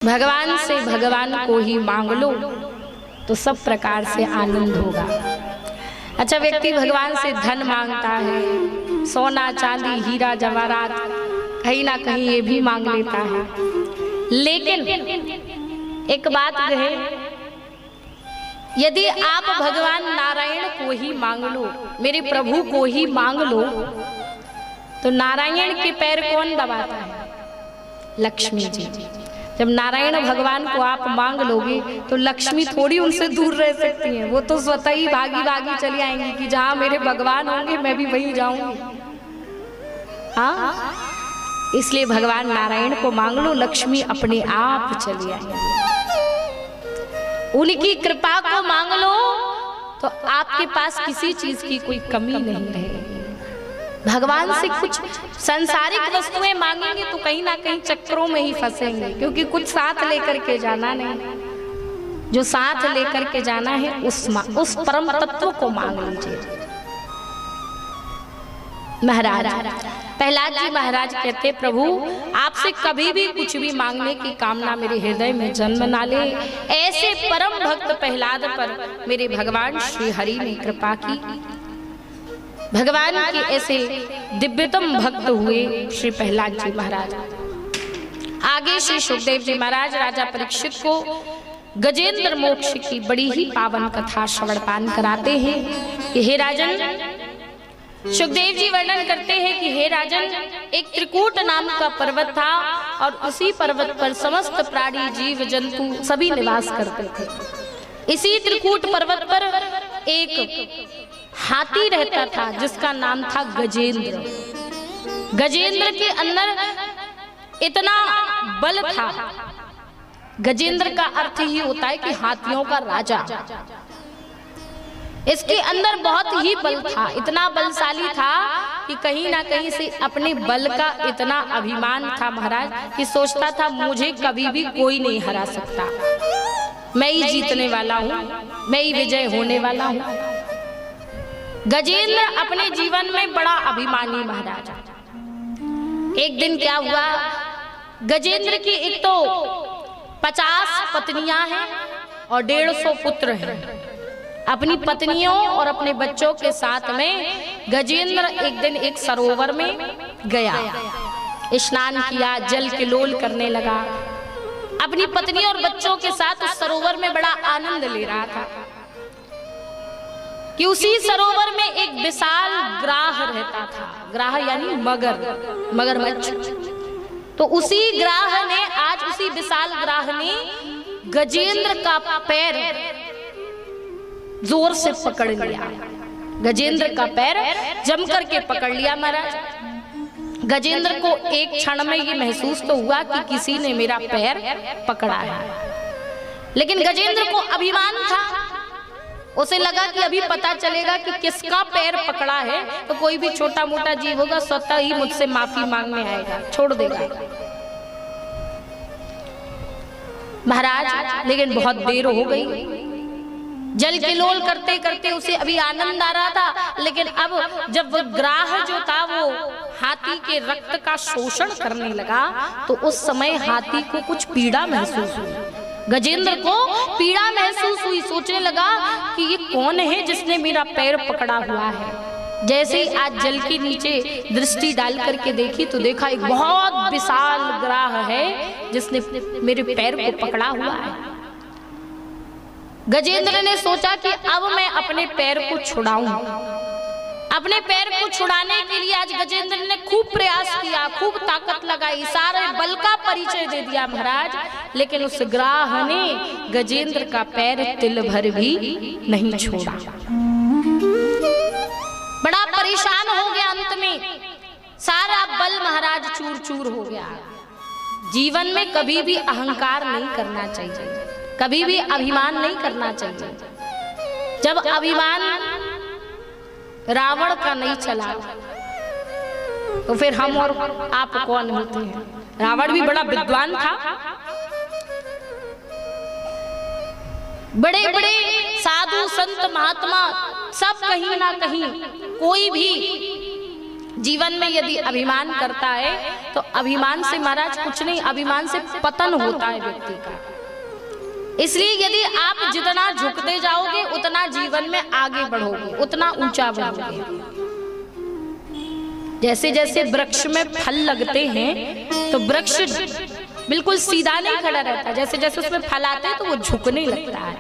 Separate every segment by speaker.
Speaker 1: भगवान से भगवान को ही मांग लो तो सब प्रकार से आनंद होगा। अच्छा, व्यक्ति भगवान से धन मांगता है, सोना चांदी हीरा जवाहरात कहीं ना कहीं ये भी मांग लेता है, लेकिन एक बात कहे, यदि आप भगवान नारायण को ही मांग लो, मेरे प्रभु को ही मांग लो, तो नारायण के पैर कौन दबाता है? लक्ष्मी जी। जब नारायण भगवान को आप मांग लोगे तो लक्ष्मी थोड़ी उनसे दूर रह सकती है, वो तो स्वतः ही भागी भागी चली आएंगी कि जहां मेरे भगवान होंगे मैं भी वहीं जाऊंगी। हाँ, इसलिए भगवान नारायण को मांग लो, लक्ष्मी अपने आप चली आएंगी। उनकी कृपा को मांग लो तो आपके पास किसी चीज की कोई कमी नहीं रहेगी। भगवान से कुछ संसारिक वस्तुएं मांगेंगे तो कहीं ना कहीं चक्करों में ही फंसेंगे, क्योंकि कुछ साथ लेकर के जाना नहीं। जो साथ लेकर के जाना है उस परम तत्व को मांग लीजिए। महाराज प्रहलाद जी महाराज कहते, प्रभु आपसे कभी भी कुछ भी मांगने की कामना मेरे हृदय में जन्म ना ले। ऐसे परम भक्त प्रहलाद पर मेरे भगवान श्री हरि ने कृपा की। भगवान के ऐसे दिव्यतम भक्त हुए श्री प्रहलाद जी महाराज। आगे श्री सुखदेव जी महाराज राजा परीक्षित को गजेंद्र मोक्ष की बड़ी ही पावन कथा श्रवण पान कराते हैं कि हे राजन, सुखदेव जी वर्णन करते हैं कि हे राजन, एक त्रिकूट नाम का पर्वत था और उसी पर्वत पर समस्त प्राणी जीव जंतु सभी निवास करते थे। इसी त्रिकूट पर्वत पर एक हाथी रहता था जिसका नाम था गजेंद्र। गजेंद्र के अंदर इतना बल था। गजेंद्र का अर्थ ही होता है कि हाथियों का राजा। इसके अंदर बहुत ही बल था, इतना बलशाली था कि कहीं ना कहीं से अपने बल का इतना अभिमान था महाराज कि सोचता था मुझे कभी भी कोई नहीं हरा सकता, मैं ही जीतने वाला हूँ, मैं ही विजय होने वाला हूँ। गजेंद्र अपने जीवन में बड़ा अभिमानी महाराज। एक दिन क्या हुआ, गजेंद्र की एक तो 50 पत्नियां हैं और 150 पुत्र हैं। अपनी पत्नियों और अपने बच्चों के साथ में गजेंद्र एक दिन एक सरोवर में गया, स्नान किया, जल किलोल करने लगा। अपनी पत्नी और बच्चों के साथ उस सरोवर में बड़ा आनंद ले रहा था कि उसी सरोवर में एक विशाल ग्राह रहता था। ग्राह यानी मगरमच्छ। तो उसी ग्राह ने आज उसी विशाल ग्राह ने गजेंद्र का पैर जोर से पकड़ लिया। गजेंद्र का पैर जम करके पकड़ लिया महाराज। गजेंद्र को एक क्षण में ये महसूस तो हुआ कि किसी ने मेरा पैर पकड़ा है, लेकिन गजेंद्र को अभिमान था। उसे लगा कि अभी पता चलेगा कि किसका पैर पकड़ा है तो कोई भी छोटा मोटा जीव होगा स्वतः ही मुझसे माफी मांगने आएगा, छोड़ देगा महाराज। लेकिन बहुत देर हो गई। जल किलोल करते करते उसे अभी आनंद आ रहा था, लेकिन अब जब वो ग्राह जो था वो हाथी के रक्त का शोषण करने लगा तो उस समय हाथी को कुछ पीड़ा महसूस हुई। गजेंद्र को पीड़ा महसूस हुई, सोचने लगा कि ये कौन है जिसने मेरा पैर पकड़ा हुआ है। जैसे ही आज जल के नीचे दृष्टि डाल करके देखी तो देखा एक बहुत विशाल ग्राह है जिसने मेरे पैर को पकड़ा हुआ है। गजेंद्र ने सोचा कि अब मैं अपने पैर को छुड़ाऊं। अपने पैर को छुड़ाने के लिए आज गजेंद्र ने खूब प्रयास किया, खूब ताकत लगाई, सारे बल का परिचय दे दिया महाराज, लेकिन उस ग्राह ने गजेंद्र का पैर तिल भर भी नहीं छोड़ा। बड़ा परेशान हो गया। अंत में सारा बल महाराज चूर चूर हो गया। जीवन में कभी भी अहंकार नहीं करना चाहिए, कभी भी अभिमान नहीं करना चाहिए। जब अभिमान रावण का नहीं चला तो फिर हम और आप कौन होते हैं। रावण भी बड़ा विद्वान था, बड़े बड़े साधु संत महात्मा सब कहीं ना कहीं कोई भी जीवन में यदि अभिमान करता है तो अभिमान से महाराज कुछ नहीं, अभिमान से पतन होता है व्यक्ति का। इसलिए यदि आप जितना झुकते जाओगे उतना जीवन में आगे बढ़ोगे, उतना ऊंचा बढ़ोगे। जैसे जैसे वृक्ष में फल लगते हैं तो वृक्ष बिल्कुल सीधा नहीं खड़ा रहता, जैसे जैसे उसमें फल आते हैं तो वो झुकने लगता है।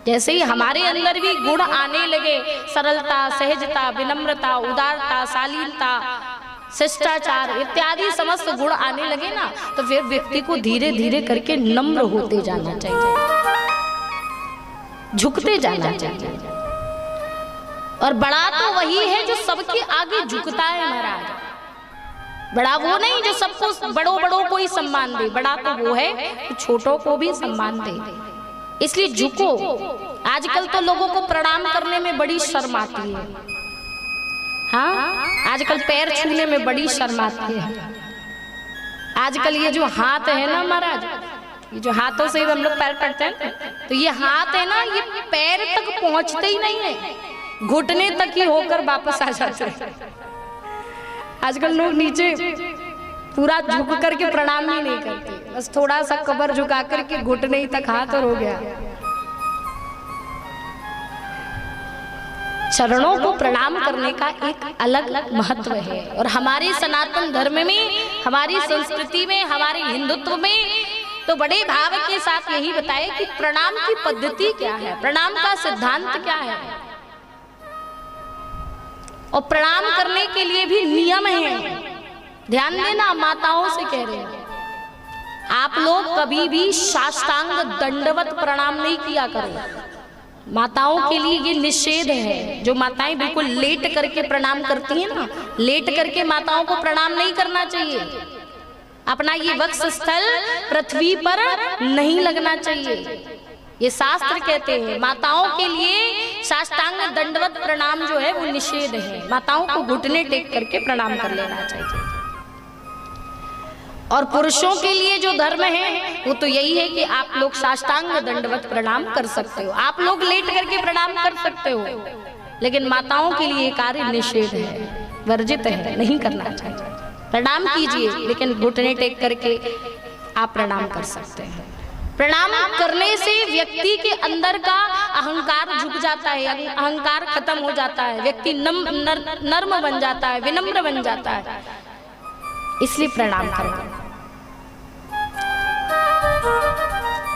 Speaker 1: जैसे ही हमारे अंदर भी गुण आने लगे, सरलता, सहजता, विनम्रता, उदारता, शालीनता, शिष्टाचार इत्यादि समस्त गुण आने लगे ना, तो फिर व्यक्ति को धीरे धीरे करके नम्र होते जाना चाहिए, झुकते जाना चाहिए। और बड़ा तो वही है जो सबके आगे झुकता है महाराज। बड़ा वो नहीं जो सबको बड़ों को ही सम्मान दे, बड़ा तो वो है कि छोटों को भी सम्मान दे। इसलिए झुको। आजकल तो लोगों को प्रणाम करने में बड़ी शर्म आती है। हाँ, आजकल पैर छूने में बड़ी शर्म आती है। आजकल ये जो हाथ है ना महाराज, ये जो हाथों से हम लोग पैर पड़ते हैं, तो ये हाथ है ना, ये पैर तक पहुंचते ही नहीं है, घुटने तक ही होकर वापस आ जाते हैं। आजकल लोग नीचे पूरा झुक करके प्रणाम ही नहीं करते, बस थोड़ा सा कबर झुका करके घुटने ही तक हाथ और हो गया। चरणों को प्रणाम करने का एक अलग महत्व है। और हमारे सनातन धर्म में, हमारी संस्कृति में, हमारे हिंदुत्व में तो बड़े भाव के साथ यही बताए कि प्रणाम की पद्धति क्या है, प्रणाम का सिद्धांत क्या है। और प्रणाम करने के लिए भी नियम है। ध्यान देना, माताओं से कह रहे हैं, आप लोग कभी भी साष्टांग दंडवत प्रणाम नहीं किया करो। माताओं के लिए ये निषेध है। जो माताएं बिल्कुल लेट करके प्रणाम करती हैं ना, लेट करके माताओं को प्रणाम नहीं करना चाहिए। अपना ये वक्ष स्थल पृथ्वी पर नहीं लगना चाहिए, ये शास्त्र कहते हैं। माताओं के लिए साष्टांग दंडवत प्रणाम जो है वो निषेध है। माताओं को घुटने टेक करके प्रणाम कर लेना चाहिए। और पुरुषों के लिए जो धर्म है वो तो यही है कि आप लोग साष्टांग दंडवत प्रणाम कर सकते हो, आप लोग लेट करके प्रणाम कर सकते हो, लेकिन माताओं के लिए कार्य निषेध है, वर्जित है, नहीं करना चाहिए। प्रणाम कीजिए लेकिन घुटने टेक करके आप प्रणाम कर सकते हैं। प्रणाम करने से व्यक्ति के अंदर का अहंकार झुक जाता है, अहंकार खत्म हो जाता है, व्यक्ति नर्म बन जाता है, विनम्र बन जाता है। इसलिए प्रणाम करो,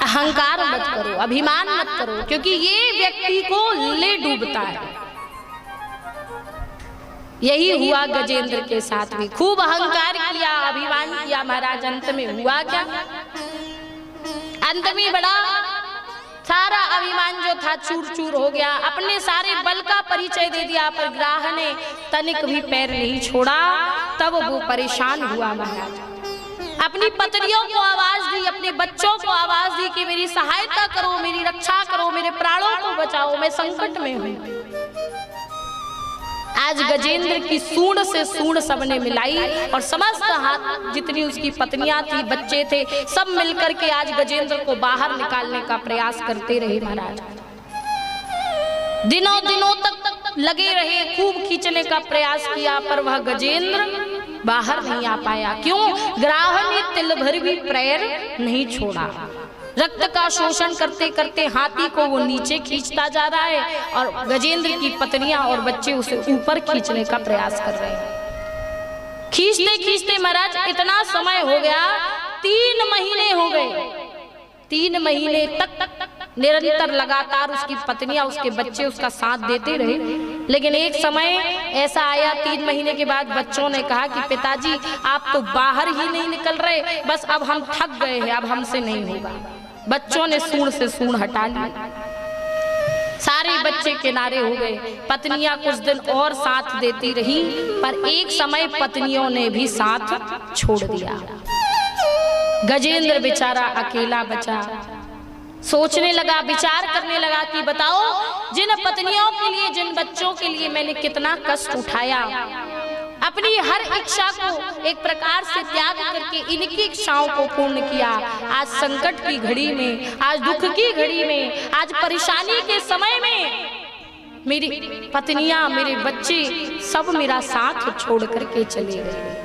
Speaker 1: अहंकार मत करो, अभिमान मत करो, क्योंकि ये व्यक्ति को ले डूबता है। यही हुआ गजेंद्र के साथ भी। खूब अहंकार किया, अभिमान किया महाराज, अंत में हुआ क्या? अंत में बड़ा सारा अभिमान जो था चूर चूर हो गया। अपने सारे बल का परिचय दे दिया, पर ग्राह ने तनिक भी पैर नहीं छोड़ा। तब वो परेशान हुआ महाराज, अपनी पत्नियों को आवाज दी, अपने बच्चों को आवाज दी कि मेरी सहायता करो, मेरी रक्षा करो, मेरे प्राणों को बचाओ, मैं संकट में हूं। आज गजेंद्र की सूंड से सूंड सबने मिलाई और समस्त हाथ जितनी उसकी पत्नियां थी, बच्चे थे, सब मिलकर के आज गजेंद्र को बाहर निकालने का प्रयास करते रहे महाराज। दिनों दिनों तक लगे रहे, खूब खींचने का प्रयास किया, पर वह गजेंद्र बाहर नहीं आ पाया। क्यों? ग्राह ने तिल भर भी पैर नहीं छोड़ा। रक्त का शोषण करते करते हाथी को वो नीचे खींचता जा रहा है और गजेंद्र की पत्नियां और बच्चे उसे ऊपर खींचने का प्रयास कर रहे हैं। खींचते खींचते महाराज इतना समय हो गया, 3 महीने हो गए। 3 महीने तक निरंतर लगातार उसकी पत्नियां, उसके बच्चे उसका साथ देते रहे। लेकिन एक समय ऐसा आया, 3 महीने के बाद बच्चों ने कहा कि पिताजी आप तो बाहर ही नहीं निकल रहे, बस अब हम थक गए हैं, अब हमसे नहीं होगा। बच्चों ने सूंड से सूंड हटा ली, सारे बच्चे किनारे हो गए। पत्नियां कुछ दिन और साथ देती रही, पर एक समय पत्नियों ने भी साथ छोड़ दिया। गजेंद्र बेचारा अकेला बचा। सोचने लगा, विचार करने लगा कि बताओ, जिन पत्नियों के लिए, जिन बच्चों के लिए मैंने कितना कष्ट उठाया, अपनी हर इच्छा को एक प्रकार से त्याग करके इनकी इच्छाओं को पूर्ण किया। आज संकट की घड़ी में, आज दुख की घड़ी में, आज परेशानी के समय में मेरी पत्नियां, मेरे बच्चे सब मेरा साथ छोड़ करके चले गए।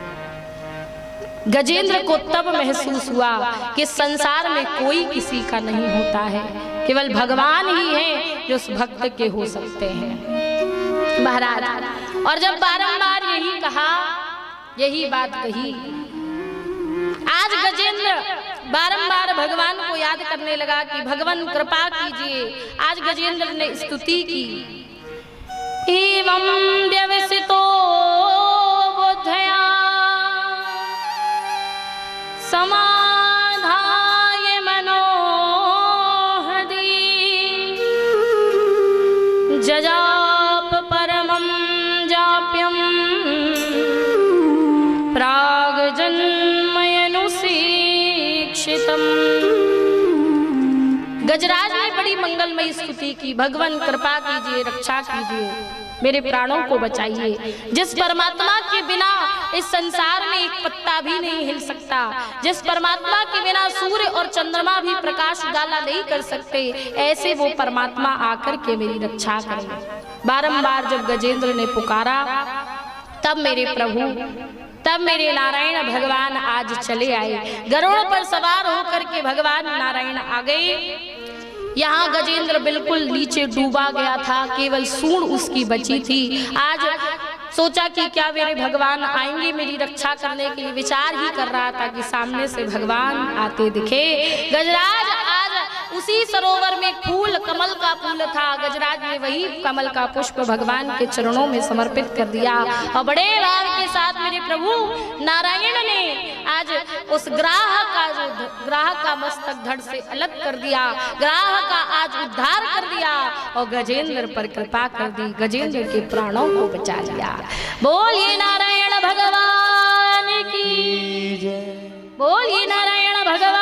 Speaker 1: गजेंद्र को तब महसूस हुआ कि संसार में कोई किसी का नहीं होता है, केवल भगवान ही है जो उस भक्त के हो सकते हैं महाराज। और जब बारंबार यही कहा, यही बात कही, आज गजेंद्र बारंबार भगवान को याद करने लगा कि भगवान कृपा कीजिए। आज गजेंद्र ने स्तुति की, एवं व्यवसितो बुद्धया समाधाय मनोहृदि जजाप परमं जाप्यं प्राग जन्मयनुशीक्षितम्। गजराज ने बड़ी मंगलमयी स्तुति की, भगवान कृपा कीजिए, रक्षा कीजिए, मेरे प्राणों को बचाइए। जिस परमात्मा के बिना इस संसार में एक पत्ता भी नहीं हिल सकता, जिस परमात्मा के बिना सूर्य और चंद्रमा भी प्रकाश उजाला नहीं कर सकते, ऐसे वो परमात्मा आकर के मेरी रक्षा करें। बारंबार जब गजेंद्र ने पुकारा, तब मेरे प्रभु, तब मेरे नारायण भगवान आज चले आए। गरुड़ पर सवार होकर के भगवान नारायण आ गए। यहाँ गजेंद्र बिल्कुल नीचे डूबा गया था, केवल सूंड उसकी बची थी। आज सोचा कि क्या मेरे भगवान आएंगे मेरी रक्षा करने के लिए, विचार ही कर रहा था कि सामने से भगवान आते दिखे। गजराज आज उसी सरोवर में फूल, कमल का फूल था, गजराज ने वही कमल का पुष्प भगवान के चरणों में समर्पित कर दिया। और बड़े भाव के साथ मेरे प्रभु नारायण ने आज उस ग्राहक का मस्तक धड़ से अलग कर दिया, ग्राहक का आज उद्धार कर दिया और गजेंद्र पर कृपा कर दी, गजेंद्र के प्राणों को बचा लिया। बोलिए नारायण भगवान की जय, बोलिए नारायण भगवान।